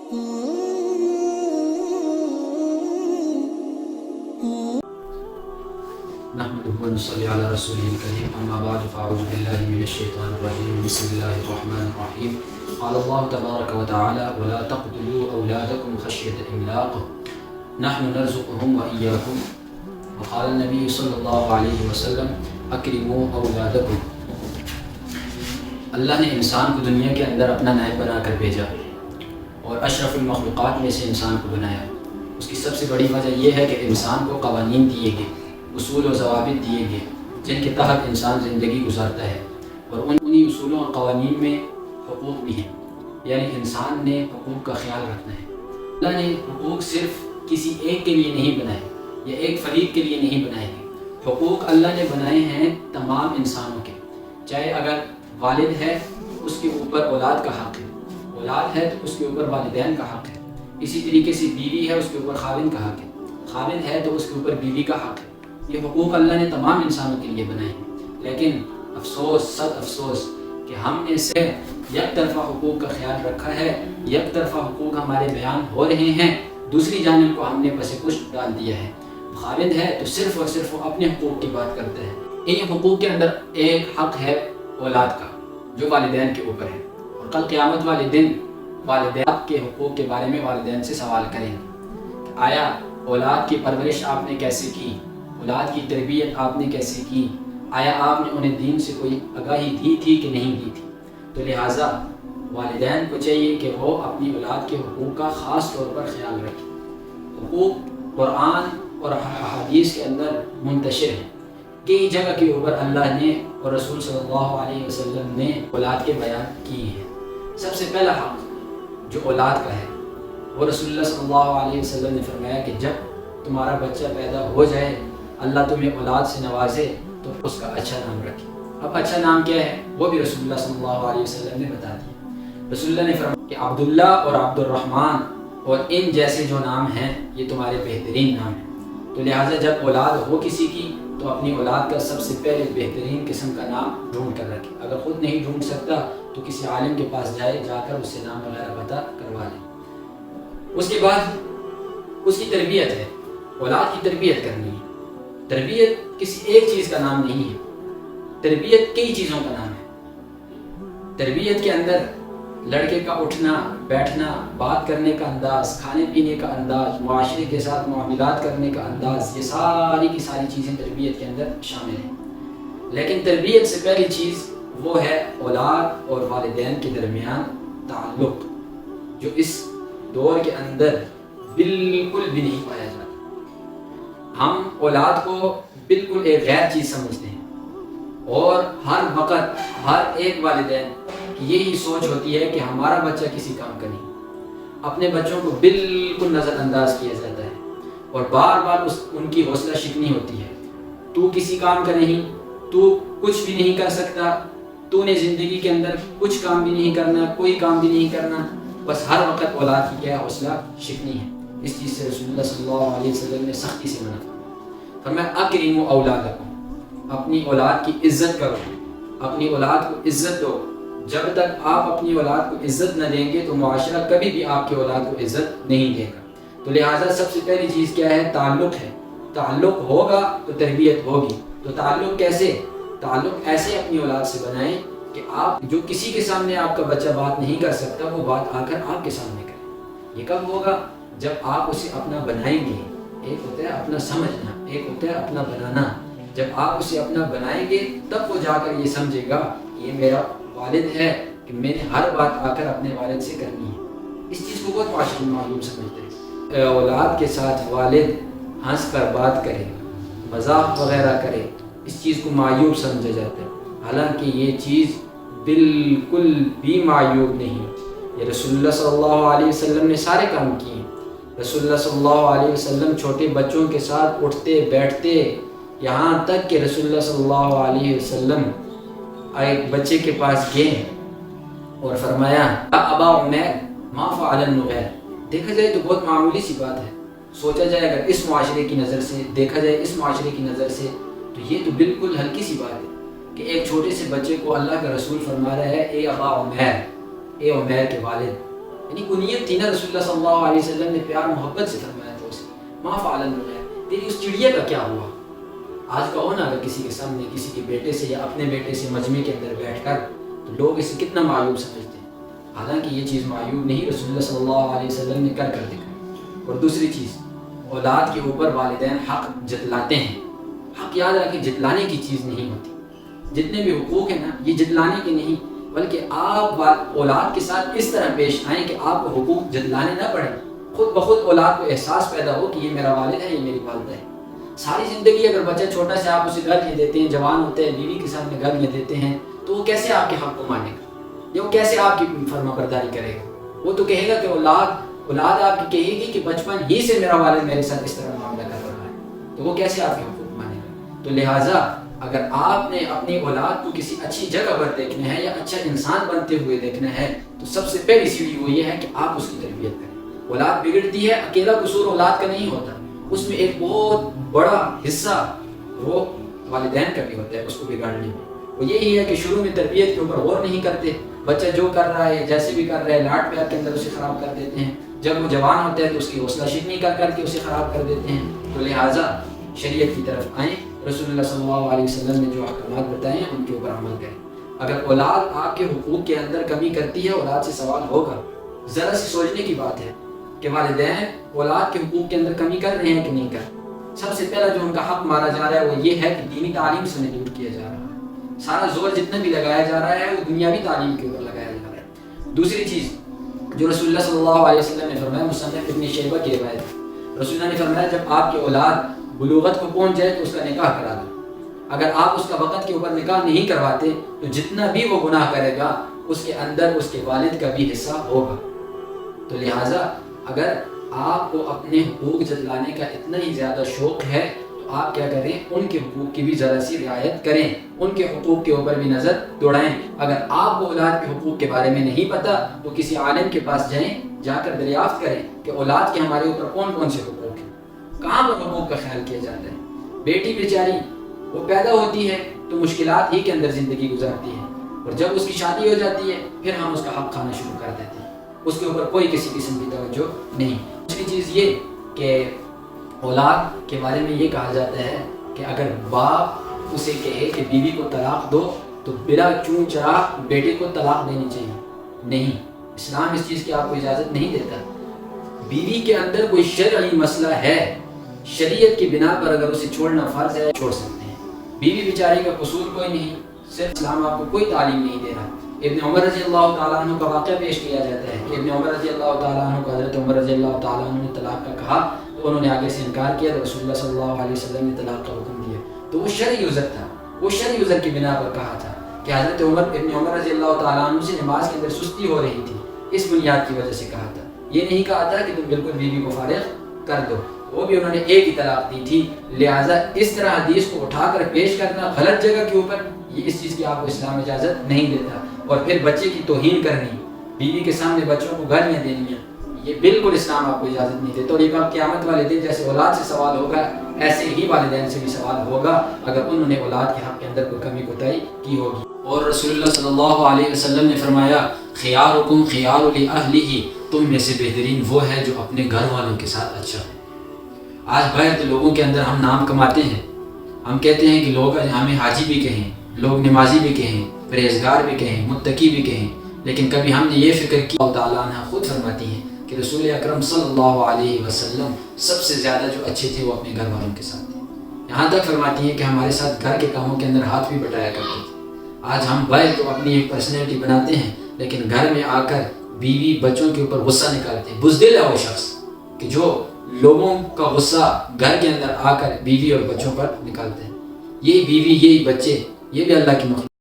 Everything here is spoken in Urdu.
نحمده ونصلي على رسوله الكريم اما بعد فاعوذ بالله من الشيطان الرجيم بسم الله الرحمن الرحيم قال الله تبارك وتعالى ولا تقتلوا اولادكم خشية املاق نحن نرزقهم واياكم وقال النبي صلی اللہ علیہ وسلم اکرموا اولادکم. اللہ نے انسان کو دنیا کے اندر اپنا نائب بنا کر بھیجا اور اشرف المخلوقات میں سے انسان کو بنایا. اس کی سب سے بڑی وجہ یہ ہے کہ انسان کو قوانین دیے گئے، اصول و ضوابط دیے گئے جن کے تحت انسان زندگی گزارتا ہے، اور انہی اصولوں اور قوانین میں حقوق بھی ہیں، یعنی انسان نے حقوق کا خیال رکھنا ہے. اللہ نے حقوق صرف کسی ایک کے لیے نہیں بنائے یا ایک فریق کے لیے نہیں بنائے ہیں. حقوق اللہ نے بنائے ہیں تمام انسانوں کے، چاہے اگر والد ہے تو اس کے اوپر اولاد کا حق ہے، اولاد ہے تو اس کے اوپر والدین کا حق ہے، اسی طریقے سے بیوی ہے اس کے اوپر خاوند کا حق ہے، خاوند ہے تو اس کے اوپر بیوی کا حق ہے. یہ حقوق اللہ نے تمام انسانوں کے لیے بنائے ہیں، لیکن افسوس صد افسوس کہ ہم نے صرف یک طرفہ حقوق کا خیال رکھا ہے، یک طرفہ حقوق ہمارے بیان ہو رہے ہیں، دوسری جانب کو ہم نے پس پشت ڈال دیا ہے. خاوند ہے تو صرف اور صرف وہ اپنے حقوق کی بات کرتا ہے. ان حقوق کے اندر ایک حق ہے اولاد کا جو والدین کے اوپر ہے، اور کل قیامت والے دن والدین کے حقوق کے بارے میں والدین سے سوال کریں گے. آیا اولاد کی پرورش آپ نے کیسے کی، اولاد کی تربیت آپ نے کیسے کی، آیا آپ نے انہیں دین سے کوئی آگاہی دی تھی کہ نہیں دی تھی. تو لہٰذا والدین کو چاہیے کہ وہ اپنی اولاد کے حقوق کا خاص طور پر خیال رکھیں. حقوق قرآن اور حدیث کے اندر منتشر ہیں. کئی جگہ کے اوپر اللہ نے اور رسول صلی اللہ علیہ وسلم نے اولاد کے بیان کیے ہیں. سب سے پہلا حق جو اولاد کا ہے وہ رسول اللہ صلی اللہ علیہ وسلم نے فرمایا کہ جب تمہارا بچہ پیدا ہو جائے، اللہ تمہیں اولاد سے نوازے تو اس کا اچھا نام رکھے. اب اچھا نام کیا ہے وہ بھی رسول اللہ صلی اللہ علیہ وسلم نے بتا دیا. رسول اللہ نے فرمایا کہ عبداللہ اور عبد الرحمن اور ان جیسے جو نام ہیں یہ تمہارے بہترین نام ہیں. تو لہٰذا جب اولاد ہو کسی کی تو اپنی اولاد کا سب سے پہلے بہترین قسم کا نام ڈھونڈ کر رکھے. اگر خود نہیں ڈھونڈ سکتا تو کسی عالم کے پاس جائے، جا کر اس سے نام وغیرہ پتہ کروا لے. اس کے بعد اس کی تربیت ہے، اولاد کی تربیت کرنی ہے. تربیت کسی ایک چیز کا نام نہیں ہے، تربیت کئی چیزوں کا نام ہے. تربیت کے اندر لڑکے کا اٹھنا بیٹھنا، بات کرنے کا انداز، کھانے پینے کا انداز، معاشرے کے ساتھ معاملات کرنے کا انداز، یہ ساری کی ساری چیزیں تربیت کے اندر شامل ہیں. لیکن تربیت سے پہلی چیز وہ ہے اولاد اور والدین کے درمیان تعلق، جو اس دور کے اندر بالکل بھی نہیں پایا جاتا. ہم اولاد کو بالکل ایک غیر چیز سمجھتے ہیں، اور ہر وقت ہر ایک والدین کی یہی سوچ ہوتی ہے کہ ہمارا بچہ کسی کام کا نہیں. اپنے بچوں کو بالکل نظر انداز کیا جاتا ہے اور بار بار ان کی حوصلہ شکنی ہوتی ہے. تو کسی کام کا نہیں، تو کچھ بھی نہیں کر سکتا، تو نے زندگی کے اندر کچھ کام بھی نہیں کرنا، کوئی کام بھی نہیں کرنا. بس ہر وقت اولاد کی کیا حوصلہ شکنی ہے. اس چیز سے رسول اللہ صلی اللہ علیہ وسلم نے سختی سے منع فرمایا اکرموا اولادکم، اپنی اولاد کی عزت کرو، اپنی اولاد کو عزت دو. جب تک آپ اپنی اولاد کو عزت نہ دیں گے تو معاشرہ کبھی بھی آپ کی اولاد کو عزت نہیں دے گا. تو لہٰذا سب سے پہلی چیز کیا ہے؟ تعلق ہے. تعلق ہوگا تو تربیت ہوگی. تو تعلق کیسے؟ تعلق ایسے اپنی اولاد سے بنائیں کہ آپ جو کسی کے سامنے آپ کا بچہ بات نہیں کر سکتا وہ بات آ کر آپ کے سامنے کرے. یہ کب ہوگا؟ جب آپ اسے اپنا بنائیں گے. ایک ہوتا ہے اپنا سمجھنا، ایک ہوتا ہے اپنا بنانا. جب آپ اسے اپنا بنائیں گے تب وہ جا کر یہ سمجھے گا یہ میرا والد ہے کہ میں نے ہر بات آ کر اپنے والد سے کرنی ہے. اس چیز کو بہت معاشرے معلوم سمجھتے ہیں. اولاد کے ساتھ والد ہنس کر بات کرے، مذاق وغیرہ کرے، اس چیز کو معیوب سمجھا جاتا ہے. حالانکہ یہ چیز بالکل بھی معیوب نہیں. یہ رسول اللہ صلی اللہ علیہ وسلم نے سارے کام کیے. رسول اللہ صلی اللہ علیہ وسلم چھوٹے بچوں کے ساتھ اٹھتے بیٹھتے، یہاں تک کہ رسول اللہ صلی اللہ علیہ وسلم ایک بچے کے پاس گئے اور فرمایا ابا عمیر ما فعل النغیر. دیکھا جائے تو بہت معمولی سی بات ہے، سوچا جائے اگر اس معاشرے کی نظر سے دیکھا جائے، اس معاشرے کی نظر سے تو یہ تو بالکل ہلکی سی بات ہے کہ ایک چھوٹے سے بچے کو اللہ کا رسول فرما رہا ہے اے ابا عمیر، اے عمیر کے والد. یعنی کنیت تھی نا رسول اللہ صلی اللہ علیہ وسلم نے پیار محبت سے فرمایا تھا اسے، ما فعل النغیر، تیری اس چڑیا کا کیا ہوا؟ آج کہو نا اگر کسی کے سامنے کسی کے بیٹے سے یا اپنے بیٹے سے مجمع کے اندر بیٹھ کر، تو لوگ اسے کتنا معیوب سمجھتے ہیں، حالانکہ یہ چیز معیوب نہیں، رسول اللہ صلی اللہ علیہ وسلم نے کر دکھائی۔ اور دوسری چیز، اولاد کے اوپر والدین حق جتلاتے ہیں۔ حق یاد رکھیں جتلانے کی چیز نہیں ہوتی، جتنے بھی حقوق ہیں نا یہ جتلانے کے نہیں، بلکہ آپ اولاد کے ساتھ اس طرح پیش آئیں کہ آپ کو حقوق جتلانے نہ پڑیں، خود بخود اولاد کو احساس پیدا ہو کہ یہ میرا والد ہے، یہ میری والدہ ہے۔ ساری زندگی اگر بچہ چھوٹا سے آپ اسے گھر لے دیتے ہیں، جوان ہوتے ہیں بیوی کے سامنے گھر لے دیتے ہیں، تو وہ کیسے آپ کے حق کو مانے گا، یا وہ کیسے آپ کی فرما برداری کرے گا؟ وہ تو کہے گا کہ اولاد آپ کی کہے گی کہ بچپن ہی سے میرا والد میرے ساتھ اس طرح معاملہ کر رہا ہے، تو وہ کیسے آپ کے حقوق مانے گا؟ تو لہٰذا اگر آپ نے اپنی اولاد کو کسی اچھی جگہ پر دیکھنا ہے یا اچھا انسان بنتے ہوئے دیکھنا ہے، تو سب سے پہلی سیڑھی وہ یہ ہے کہ آپ اس کی تربیت کریں۔ اولاد بگڑتی ہے، اکیلا قصور اولاد کا نہیں ہوتا، اس میں ایک بہت بڑا حصہ وہ والدین کا بھی ہوتا ہے اس کو بگاڑنے میں۔ وہ یہی ہے کہ شروع میں تربیت کے اوپر غور نہیں کرتے، بچہ جو کر رہا ہے جیسے بھی کر رہا ہے لاڈ پیار کے اندر اسے خراب کر دیتے ہیں، جب وہ جوان ہوتا ہے تو اس کی حوصلہ شکنی کر کے اسے خراب کر دیتے ہیں۔ تو لہٰذا شریعت کی طرف آئیں، رسول اللہ صلی اللہ علیہ وسلم نے جو احکامات بتائے ہیں ان کے اوپر عمل کریں۔ اگر اولاد آپ کے حقوق کے اندر کمی کرتی ہے، اولاد سے سوال ہوگا۔ ذرا سی سوچنے کی بات ہے کہ والدین اولاد کے حقوق کے اندر کمی کر رہے ہیں کہ نہیں کر۔ سب سے پہلا جو ان کا حق مارا جا رہا ہے وہ یہ ہے کہ دینی تعلیم سے انہیں دور کیا جا رہا ہے، سارا زور جتنا بھی لگایا جا رہا ہے وہ دنیاوی تعلیم کے اوپر لگایا جا رہا ہے۔ دوسری چیز جو رسول اللہ صلی اللہ علیہ وسلم نے فرمایا، مصنف ابن شیبہ کی روایت ہے، رسول اللہ نے فرمایا جب آپ کی اولاد بلوغت کو پہنچ جائے تو اس کا نکاح کرا دو۔ اگر آپ اس کا وقت کے اوپر نکاح نہیں کرواتے تو جتنا بھی وہ گناہ کرے گا اس کے اندر اس کے والد کا بھی حصہ ہوگا۔ تو لہٰذا اگر آپ کو اپنے حقوق جتلانے کا اتنا ہی زیادہ شوق ہے تو آپ کیا کریں، ان کے حقوق کی بھی ذرا سی رعایت کریں، ان کے حقوق کے اوپر بھی نظر دوڑائیں۔ اگر آپ کو اولاد کے حقوق کے بارے میں نہیں پتہ تو کسی عالم کے پاس جائیں، جا کر دریافت کریں کہ اولاد کے ہمارے اوپر کون کون سے حقوق ہیں، کہاں پر حقوق کا خیال کیا جاتا ہے۔ بیٹی بیچاری وہ پیدا ہوتی ہے تو مشکلات ہی کے اندر زندگی گزارتی ہے، اور جب اس کی شادی ہو جاتی ہے پھر ہم اس کا حق کھانا شروع کر دیتے ہیں، اس کے اوپر کوئی کسی قسم کی توجہ نہیں۔ دوسری چیز یہ کہ اولاد کے بارے میں یہ کہا جاتا ہے کہ اگر باپ اسے کہے کہ بیوی کو طلاق دو تو بلا چون چراغ بیٹے کو طلاق دینی چاہیے، نہیں، اسلام اس چیز کی آپ کو اجازت نہیں دیتا۔ بیوی کے اندر کوئی شرعی مسئلہ ہے، شریعت کی بنا پر اگر اسے چھوڑنا فرض ہے چھوڑ سکتے ہیں، بیوی بیچاری کا قصور کوئی نہیں، صرف اسلام آپ کو کوئی تعلیم نہیں دے رہا۔ ابن عمر رضی اللہ تعالیٰ عنہ کا واقعہ پیش کیا جاتا ہے کہ ابن عمر رضی اللہ تعالیٰ عنہ کو حضرت عمر رضی اللہ تعالیٰ عنہ نے طلاق کا کہا تو انہوں نے آگے سے انکار کیا، تو رسول اللہ صلی اللہ علیہ وسلم نے طلاق کا حکم دیا۔ تو وہ شرعی عذر تھا، وہ شرعی عذر کی بنا پر کہا تھا کہ حضرت ابن عمر رضی اللہ تعالیٰ عنہ سے نماز کے اندر سستی ہو رہی تھی، اس بنیاد کی وجہ سے کہا تھا، یہ نہیں کہا تھا کہ تم بالکل بیوی کو فارغ کر دو، وہ بھی انہوں نے ایک ہی طلاق دی تھی۔ لہٰذا اس طرح حدیث کو اٹھا کر پیش کرنا غلط جگہ کے اوپر، یہ اس چیز کی آپ کو اسلام اجازت نہیں دیتا۔ اور پھر بچے کی توہین کرنی، بیوی کے سامنے بچوں کو گھر میں دینی ہے، یہ بالکل اسلام آپ کو اجازت نہیں دیتا۔ اور یہ قیامت والے دن جیسے اولاد سے سوال ہوگا ایسے ہی والدین سے بھی سوال ہوگا اگر انہوں نے اولاد کے حق کے اندر کوئی کمی کوتاہی کی ہوگی۔ اور رسول اللہ صلی اللہ علیہ وسلم نے فرمایا خیارکم خیار لأہلہ، تم میں سے بہترین وہ ہے جو اپنے گھر والوں کے ساتھ اچھا ہے۔ آج بہت لوگوں کے اندر ہم نام کماتے ہیں، ہم کہتے ہیں کہ لوگ ہمیں حاجی بھی کہیں، لوگ نمازی بھی کہیں، پرہیزگار بھی کہیں، متقی بھی کہیں، لیکن کبھی ہم نے یہ فکر کی، اللہ تعالیٰ عنہ خود فرماتی ہیں کہ رسول اکرم صلی اللہ علیہ وسلم سب سے زیادہ جو اچھے تھے وہ اپنے گھر والوں کے ساتھ تھے، یہاں تک فرماتی ہیں کہ ہمارے ساتھ گھر کے کاموں کے اندر ہاتھ بھی بٹایا کرتے تھے۔ آج ہم باہر تو اپنی ایک پرسنالٹی بناتے ہیں لیکن گھر میں آ کر بیوی بچوں کے اوپر غصہ نکالتے ہیں۔ بزدل ہے وہ شخص کہ جو لوگوں کا غصہ گھر کے اندر آ کر بیوی اور بچوں پر نکالتے ہیں۔ یہی بیوی یہی بچے یہ بھی اللہ کی مخلوق